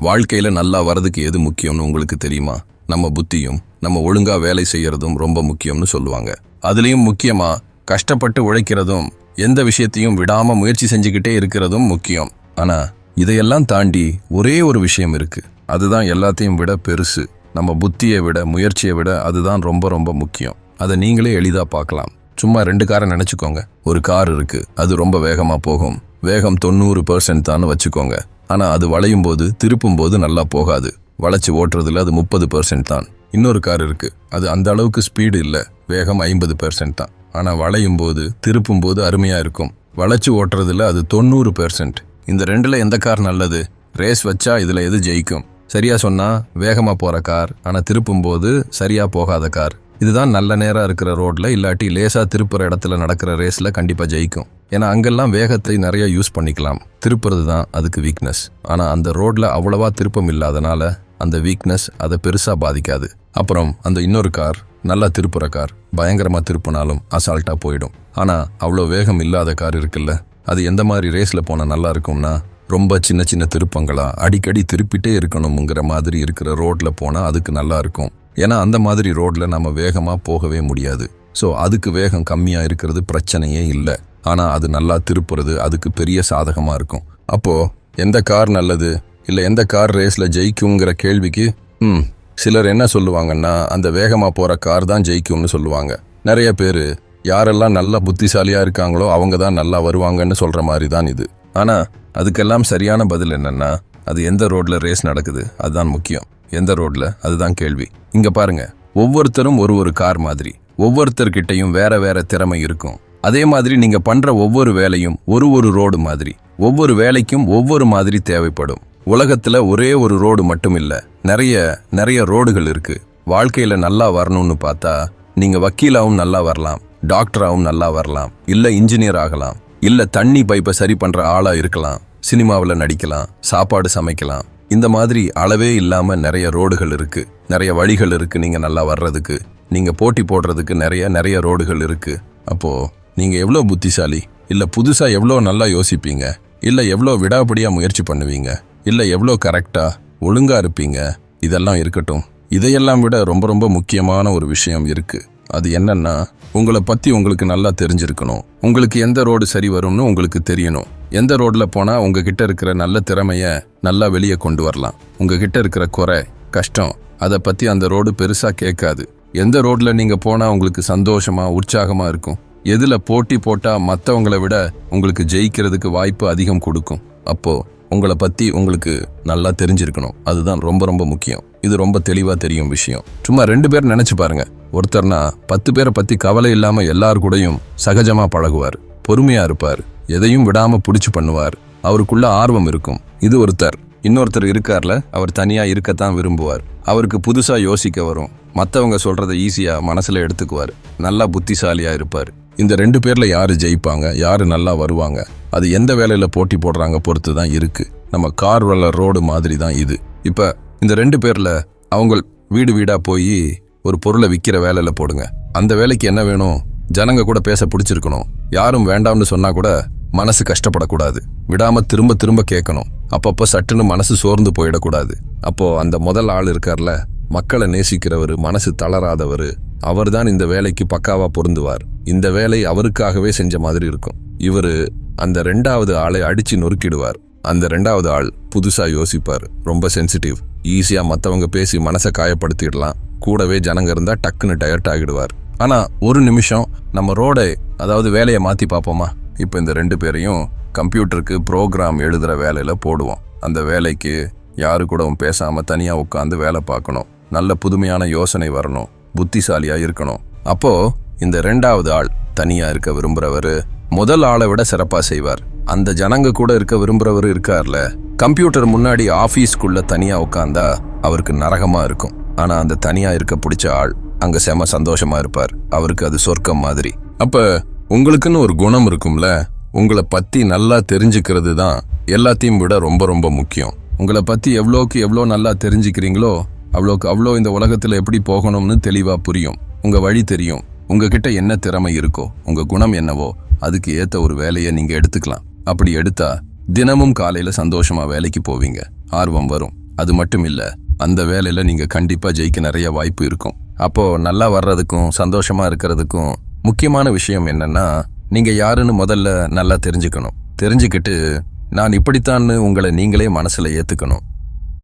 வாழ்க்கையில நல்லா வரதுக்கு எது முக்கியம்னு உங்களுக்கு தெரியுமா? நம்ம புத்தியும் நம்ம ஒழுங்கா வேலை செய்யறதும் ரொம்ப முக்கியம்னு சொல்லுவாங்க. அதுலயும் முக்கியமா கஷ்டப்பட்டு உழைக்கிறதும் எந்த விஷயத்தையும் விடாம முயற்சி செஞ்சுக்கிட்டே இருக்கிறதும் முக்கியம். ஆனா இதையெல்லாம் தாண்டி ஒரே ஒரு விஷயம் இருக்கு. அதுதான் எல்லாத்தையும் விட பெருசு. நம்ம புத்தியை விட முயற்சியை விட அதுதான் ரொம்ப ரொம்ப முக்கியம். அதை நீங்களே எளிதா பார்க்கலாம். சும்மா 2 காரை நினைச்சுக்கோங்க. ஒரு கார் இருக்கு, அது ரொம்ப வேகமா போகும். வேகம் 90% தான் வச்சுக்கோங்க. ஆனா அது வளையும் போது திருப்பும் போது நல்லா போகாது. வளைச்சு ஓட்டுறதுல அது 30% தான். இன்னொரு கார் இருக்கு, அது அந்த அளவுக்கு ஸ்பீடு இல்ல, வேகம் 50% தான். ஆனா வளையும் போது திருப்பும் போது அருமையா இருக்கும். வளைச்சு ஓட்டுறதுல அது 90%. இந்த 2ல எந்த கார் நல்லது? ரேஸ் வச்சா இதுல எது ஜெயிக்கும்? சரியா சொன்னா வேகமா போற கார், ஆனா திருப்பும் போது சரியா போகாத கார். இதுதான் நல்ல நேரம் இருக்கிற ரோட்ல இல்லாட்டி லேசா திருப்புற இடத்துல நடக்கிற ரேஸ்ல கண்டிப்பா ஜெயிக்கும். ஏன்னா அங்கெல்லாம் வேகத்தை நிறைய யூஸ் பண்ணிக்கலாம். திருப்புறது தான் அதுக்கு வீக்னஸ். ஆனா அந்த ரோட்ல அவ்வளவா திருப்பம் இல்லாதனால அந்த வீக்னஸ் அதை பெருசா பாதிக்காது. அப்புறம் அந்த இன்னொரு கார் நல்லா திருப்புற கார், பயங்கரமா திருப்பினாலும் அசால்ட்டா போயிடும். ஆனா அவ்வளோ வேகம் இல்லாத கார் இருக்குல்ல, அது எந்த மாதிரி ரேஸ்ல போனா நல்லா இருக்கும்னா, ரொம்ப சின்ன சின்ன திருப்பங்களா அடிக்கடி திருப்பிட்டே இருக்கணுங்கிற மாதிரி இருக்கிற ரோட்ல போனா அதுக்கு நல்லா இருக்கும். ஏன்னா அந்த மாதிரி ரோட்ல நம்ம வேகமா போகவே முடியாது. ஸோ அதுக்கு வேகம் கம்மியா இருக்கிறது பிரச்சனையே இல்லை. ஆனா அது நல்லா திருப்புறது அதுக்கு பெரிய சாதகமா இருக்கும். அப்போ எந்த கார் நல்லது, இல்லை எந்த கார் ரேஸ்ல ஜெயிக்குங்கிற கேள்விக்கு சிலர் என்ன சொல்லுவாங்கன்னா, அந்த வேகமா போற கார் தான் ஜெயிக்கும்னு சொல்லுவாங்க. நிறைய பேர் யாரெல்லாம் நல்லா புத்திசாலியா இருக்காங்களோ அவங்க தான் நல்லா வருவாங்கன்னு சொல்ற மாதிரி தான் இது. ஆனா அதுக்கெல்லாம் சரியான பதில் என்னன்னா, அது எந்த ரோட்ல ரேஸ் நடக்குது அதுதான் முக்கியம். எந்த ரோட்ல, அதுதான் கேள்வி. இங்க பாருங்க, ஒவ்வொருத்தரும் ஒரு கார் மாதிரி, ஒவ்வொருத்தர்கிட்டையும் வேற வேற திறமை இருக்கும். அதே மாதிரி நீங்க பண்ற ஒவ்வொரு வேலையும் ஒரு ரோடு மாதிரி, ஒவ்வொரு வேலைக்கும் ஒவ்வொரு மாதிரி தேவைப்படும். உலகத்துல ஒரே ஒரு ரோடு மட்டும் இல்ல, நிறைய ரோடுகள் இருக்கு. வாழ்க்கையில நல்லா வரணும்னு பார்த்தா நீங்க வக்கீலாவும் நல்லா வரலாம், டாக்டராவும் நல்லா வரலாம், இல்ல இன்ஜினியர் ஆகலாம், இல்ல தண்ணி பைப்பை சரி பண்ற ஆளா இருக்கலாம், சினிமாவில் நடிக்கலாம், சாப்பாடு சமைக்கலாம். இந்த மாதிரி அளவே இல்லாம நிறைய ரோடுகள் இருக்கு, நிறைய வழிகள் இருக்கு. நீங்க நல்லா வர்றதுக்கு, நீங்க போட்டி போடுறதுக்கு நிறைய ரோடுகள் இருக்கு. அப்போ நீங்க எவ்வளோ புத்திசாலி, இல்ல புதுசா எவ்வளோ நல்லா யோசிப்பீங்க, இல்ல எவ்வளோ விடாபடியா முயற்சி பண்ணுவீங்க, இல்ல எவ்வளோ கரெக்டா ஒழுங்கா இருப்பீங்க, இதெல்லாம் இருக்கட்டும். இதையெல்லாம் விட ரொம்ப ரொம்ப முக்கியமான ஒரு விஷயம் இருக்கு. அது என்னன்னா, உங்களை பத்தி உங்களுக்கு நல்லா தெரிஞ்சிருக்கணும். உங்களுக்கு எந்த ரோடு சரி வரும்னு உங்களுக்கு தெரியணும். எந்த ரோட்ல போனா உங்ககிட்ட இருக்கிற நல்ல திறமைய நல்லா வெளியே கொண்டு வரலாம். உங்ககிட்ட இருக்கிற குறை, கஷ்டம், அதை பத்தி அந்த ரோடு பெருசா கேட்காது. எந்த ரோட்ல நீங்க போனா உங்களுக்கு சந்தோஷமா உற்சாகமா இருக்கும், எதுல போட்டி போட்டா மற்றவங்களை விட உங்களுக்கு ஜெயிக்கிறதுக்கு வாய்ப்பு அதிகம் கொடுக்கும். அப்போ உங்களை பத்தி உங்களுக்கு நல்லா தெரிஞ்சிருக்கணும். அதுதான் ரொம்ப ரொம்ப முக்கியம். இது ரொம்ப தெளிவா தெரியும் விஷயம். சும்மா 2 பேர் நினைச்சு பாருங்க. ஒருத்தர்னா 10 பேரை பத்தி கவலை இல்லாம எல்லாரு கூடயும் சகஜமா பழகுவார், பொறுமையா இருப்பார், எதையும் விடாம புடிச்சு பண்ணுவார், அவருக்குள்ள ஆர்வம் இருக்கும். இது ஒருத்தர். இன்னொருத்தர் இருக்கார்ல, அவர் தனியா இருக்கத்தான் விரும்புவார். அவருக்கு புதுசா யோசிக்க வரும், மற்றவங்க சொல்றதை ஈஸியா மனசுல எடுத்துக்குவார், நல்லா புத்திசாலியா இருப்பார். இந்த 2 பேர்ல யாரு ஜெயிப்பாங்க, யாரு நல்லா வருவாங்க, அது எந்த வேலையில போட்டி போடுறாங்க பொறுத்து தான் இருக்கு. நம்ம கார் வள ரோடு மாதிரி தான் இது. இப்ப இந்த 2 பேர்ல அவங்க வீடு வீடா போய் ஒரு பொருளை விற்கிற வேலையில போடுங்க. அந்த வேலைக்கு என்ன வேணும்? ஜனங்க கூட பேச பிடிச்சிருக்கணும். யாரும் வேண்டாம்னு சொன்னா கூட மனசு கஷ்டப்படக்கூடாது. விடாம திரும்ப திரும்ப கேட்கணும். அப்பப்போ சட்டுன்னு மனசு சோர்ந்து போயிடக்கூடாது. அப்போ அந்த முதல் ஆள் இருக்கார்ல, மக்களை நேசிக்கிறவர், மனசு தளராதவர், அவர் தான் இந்த வேலைக்கு பக்காவா பொருந்துவார். இந்த வேலை அவருக்காகவே செஞ்ச மாதிரி இருக்கும். இவரு அந்த 2வது ஆளை அடிச்சு நொறுக்கிடுவார். அந்த 2வது ஆள் புதுசா யோசிப்பார், ரொம்ப சென்சிட்டிவ், ஈஸியா மற்றவங்க பேசி மனசை காயப்படுத்திடலாம். கூடவே ஜனங்க இருந்தா டக்குன்னு டயர்ட் ஆகிடுவார். ஆனா ஒரு நிமிஷம் நம்ம ரோடை, அதாவது வேலையை மாத்தி பார்ப்போமா? இப்போ இந்த 2 பேரையும் கம்ப்யூட்டருக்கு ப்ரோக்ராம் எழுதுற வேலையில போடுவோம். அந்த வேலைக்கு யாரு கூடவும் பேசாம தனியா உட்காந்து வேலை பார்க்கணும். நல்ல புதுமையான யோசனை வரணும், புத்திசாலியா இருக்கணும். அப்போ இந்த 2வது ஆள் தனியா இருக்க விரும்புறவரு முதல் ஆளை விட சிறப்பா செய்வார். அந்த ஜனங்க கூட இருக்க விரும்புறவரு இருக்கார்ல, கம்ப்யூட்டர் முன்னாடி ஆபீஸ்க்குள்ள தனியா உட்காந்தா அவருக்கு நரகமா இருக்கும். ஆனா அந்த தனியா இருக்க பிடிச்ச ஆள் அங்க செம சந்தோஷமா இருப்பார். அவருக்கு அது சொர்க்கம் மாதிரி. அப்ப உங்களுக்குன்னு ஒரு குணம் இருக்கும்ல, உங்களை பத்தி நல்லா தெரிஞ்சுக்கிறது தான் எல்லாத்தையும் விட ரொம்ப ரொம்ப முக்கியம். உங்களை பத்தி எவ்வளோ நல்லா தெரிஞ்சுக்கிறீங்களோ அவ்வளோ இந்த உலகத்துல எப்படி போகணும்னு தெளிவா புரியும். உங்க வழி தெரியும். உங்ககிட்ட என்ன திறமை இருக்கோ, உங்க குணம் என்னவோ, அதுக்கு ஏத்த ஒரு வேலையை நீங்க எடுத்துக்கலாம். அப்படி எடுத்தா தினமும் காலையில சந்தோஷமா வேலைக்கு போவீங்க, ஆர்வம் வரும். அது மட்டும் இல்ல, அந்த வேலையில நீங்க கண்டிப்பா ஜெயிக்க நிறைய வாய்ப்பு இருக்கும். அப்போ நல்லா வர்றதுக்கும் சந்தோஷமா இருக்கிறதுக்கும் முக்கியமான விஷயம் என்னன்னா, நீங்க யாருன்னு முதல்ல நல்லா தெரிஞ்சுக்கணும். தெரிஞ்சுக்கிட்டு நான் இப்படித்தான்னு உங்களை நீங்களே மனசுல ஏத்துக்கணும்.